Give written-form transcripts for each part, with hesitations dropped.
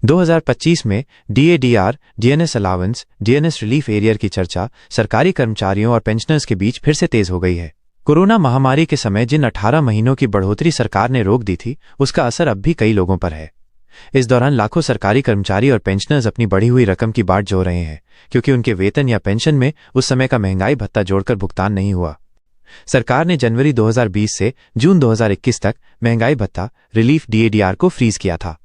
2025 में DADR, DNS allowance, DNS relief arrear की चर्चा सरकारी कर्मचारियों और पेंशनर्स के बीच फिर से तेज हो गई है। कोरोना महामारी के समय जिन 18 महीनों की बढ़ोतरी सरकार ने रोक दी थी, उसका असर अब भी कई लोगों पर है। इस दौरान लाखों सरकारी कर्मचारी और पेंशनर्स अपनी बढ़ी हुई रकम की बाट जोड़ रहे हैं, क्योंकि उनके वेतन या पेंशन में उस समय का महंगाई भत्ता जोड़कर भुगतान नहीं हुआ। सरकार ने जनवरी 2020 से जून 2021 तक महंगाई भत्ता रिलीफ DADR को फ्रीज किया था।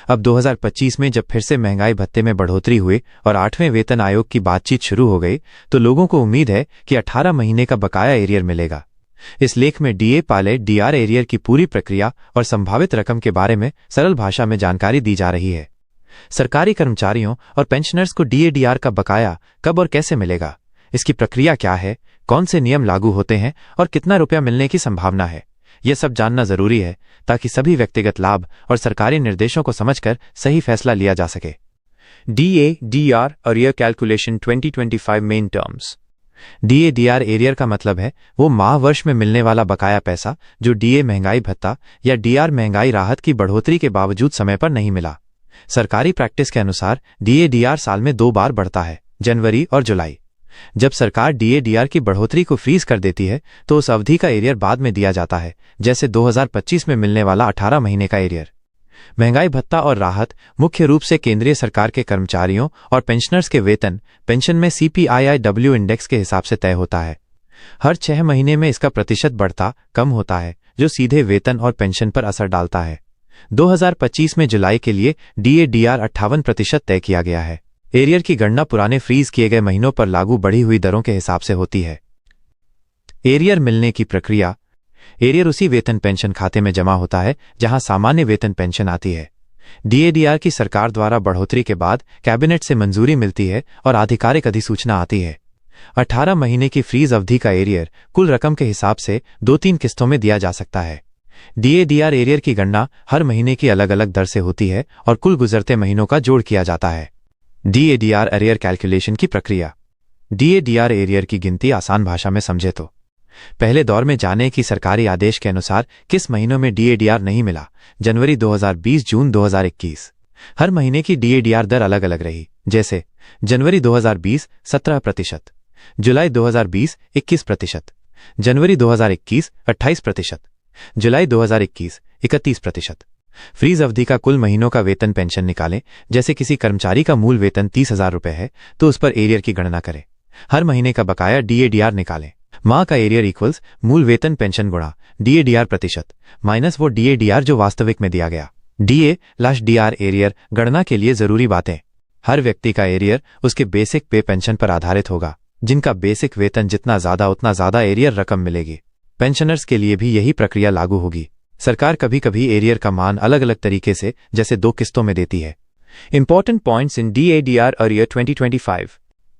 अब 2025 में जब फिर से महंगाई भत्ते में बढ़ोतरी हुई और 8वें वेतन आयोग की बातचीत शुरू हो गई, तो लोगों को उम्मीद है कि 18 महीने का बकाया एरियर मिलेगा। इस लेख में DA पायलट DR एरियर की पूरी प्रक्रिया और संभावित रकम के बारे में सरल भाषा में जानकारी दी जा रही है। सरकारी कर्मचारियों और पेंशनर्स को DADR का बकाया कब और कैसे मिलेगा, इसकी प्रक्रिया क्या है, कौन से नियम लागू होते हैं और कितना रुपया मिलने की संभावना है, यह सब जानना जरूरी है ताकि सभी व्यक्तिगत लाभ और सरकारी निर्देशों को समझकर सही फैसला लिया जा सके। DADR arrear calculation 2025 main terms. DADR arrear का मतलब है वो माह वर्ष में मिलने वाला बकाया पैसा जो DA महंगाई भत्ता या DR महंगाई राहत की बढ़ोतरी के बावजूद समय पर नहीं मिला। सरकारी प्रैक्टिस के अनुसार DADR साल में 2 बार बढ़ता है, जनवरी और जुलाई। जब सरकार DADR की बढ़ोतरी को फ्रीज कर देती है तो उस अवधि का एरियर बाद में दिया जाता है, जैसे 2025 में मिलने वाला 18 महीने का एरियर। महंगाई भत्ता और राहत मुख्य रूप से केंद्रीय सरकार के कर्मचारियों और पेंशनर्स के वेतन पेंशन में CPIIW इंडेक्स के हिसाब से तय होता है। हर 6 महीने में इसका प्रतिशत बढ़ता कम होता है, जो सीधे वेतन और पेंशन पर असर डालता है। 2025 में जुलाई के लिए DADR 58% तय किया गया है। एरियर की गणना पुराने फ्रीज किए गए महीनों पर लागू बढ़ी हुई दरों के हिसाब से होती है। एरियर मिलने की प्रक्रिया। एरियर उसी वेतन पेंशन खाते में जमा होता है जहां सामान्य वेतन पेंशन आती है। DADR की सरकार द्वारा बढ़ोतरी के बाद कैबिनेट से मंजूरी मिलती है और आधिकारिक अधिसूचना आती है। 18 महीने की फ्रीज अवधि का एरियर कुल रकम के हिसाब से 2-3 किस्तों में दिया जा सकता है। DADR एरियर की गणना हर महीने की अलग अलग दर से होती है और कुल गुजरते महीनों का जोड़ किया जाता है। DADR एरियर कैलकुलेशन की प्रक्रिया। DADR एरियर की गिनती आसान भाषा में समझे तो पहले दौर में जाने कि सरकारी आदेश के अनुसार किस महीनों में DADR नहीं मिला। जनवरी 2020, जून 2021। हर महीने की DADR दर अलग अलग रही, जैसे जनवरी 2020 17%, जुलाई 2020 21%, जनवरी 2021 28%, जुलाई 2021 31%। फ्रीज अवधि का कुल महीनों का वेतन पेंशन निकालें। जैसे किसी कर्मचारी का मूल वेतन 30,000 रुपये है तो उस पर एरियर की गणना करें। हर महीने का बकाया DADR निकालें। माह का एरियर इक्वल्स मूल वेतन पेंशन गुणा DADR प्रतिशत माइनस वो DADR जो वास्तविक में दिया गया। DA/DR एरियर गणना के लिए जरूरी बातें। हर व्यक्ति का एरियर उसके बेसिक पे पेंशन पर आधारित होगा। जिनका बेसिक वेतन जितना ज्यादा उतना ज्यादा एरियर रकम मिलेगी। पेंशनर्स के लिए भी यही प्रक्रिया लागू होगी। सरकार कभी कभी एरियर का मान अलग अलग तरीके से, जैसे 2 किस्तों में देती है। Important points in DADR arrear 2025।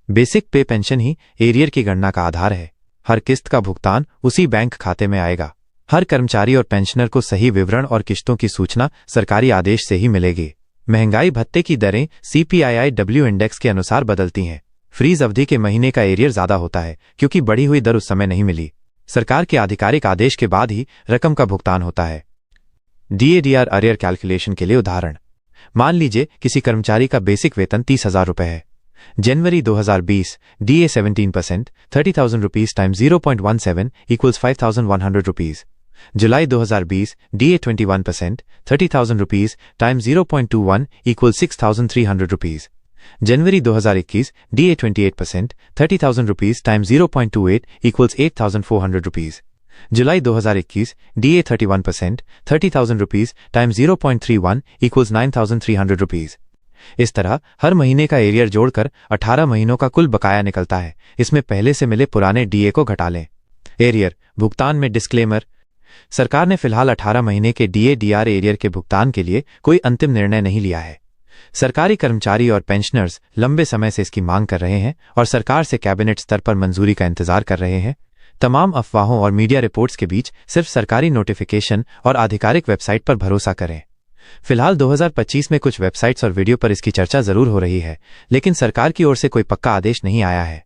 Basic पे पेंशन ही एरियर की गणना का आधार है। हर किस्त का भुगतान उसी बैंक खाते में आएगा। हर कर्मचारी और पेंशनर को सही विवरण और किस्तों की सूचना सरकारी आदेश से ही मिलेगी। महंगाई भत्ते की दरें CPIIW इंडेक्स के अनुसार बदलती हैं। फ्रीज अवधि के महीने का एरियर ज्यादा होता है क्योंकि बढ़ी हुई दर उस समय नहीं मिली। सरकार के आधिकारिक आदेश के बाद ही रकम का भुगतान होता है। DADR एरियर कैलकुलेशन के लिए उदाहरण। मान लीजिए किसी कर्मचारी का बेसिक वेतन 30,000 रुपये है। जनवरी 2020 DA 17%, 30,000 rupees times 0.17 equals 5,100 rupees. जुलाई 2020 DA 21%, 30,000 rupees times 0.21 equals 6,300 rupees. जनवरी 2021 DA 28%, 30,000 rupees times 0.28 equals 8,400 rupees. जुलाई 2021 DA 31%, 30,000 rupees times 0.31 equals 9,300 rupees. इस तरह हर महीने का एरियर जोड़कर 18 महीनों का कुल बकाया निकलता है। इसमें पहले से मिले पुराने DA को घटा लें। एरियर भुगतान में डिस्क्लेमर। सरकार ने फिलहाल 18 महीने के DADR एरियर के भुगतान के लिए कोई अंतिम निर्णय नहीं लिया है। सरकारी कर्मचारी और पेंशनर्स लंबे समय से इसकी मांग कर रहे हैं और सरकार से कैबिनेट स्तर पर मंजूरी का इंतजार कर रहे हैं। तमाम अफवाहों और मीडिया रिपोर्ट्स के बीच सिर्फ सरकारी नोटिफिकेशन और आधिकारिक वेबसाइट पर भरोसा करें। फिलहाल 2025 में कुछ वेबसाइट्स और वीडियो पर इसकी चर्चा जरूर हो रही है, लेकिन सरकार की ओर से कोई पक्का आदेश नहीं आया है।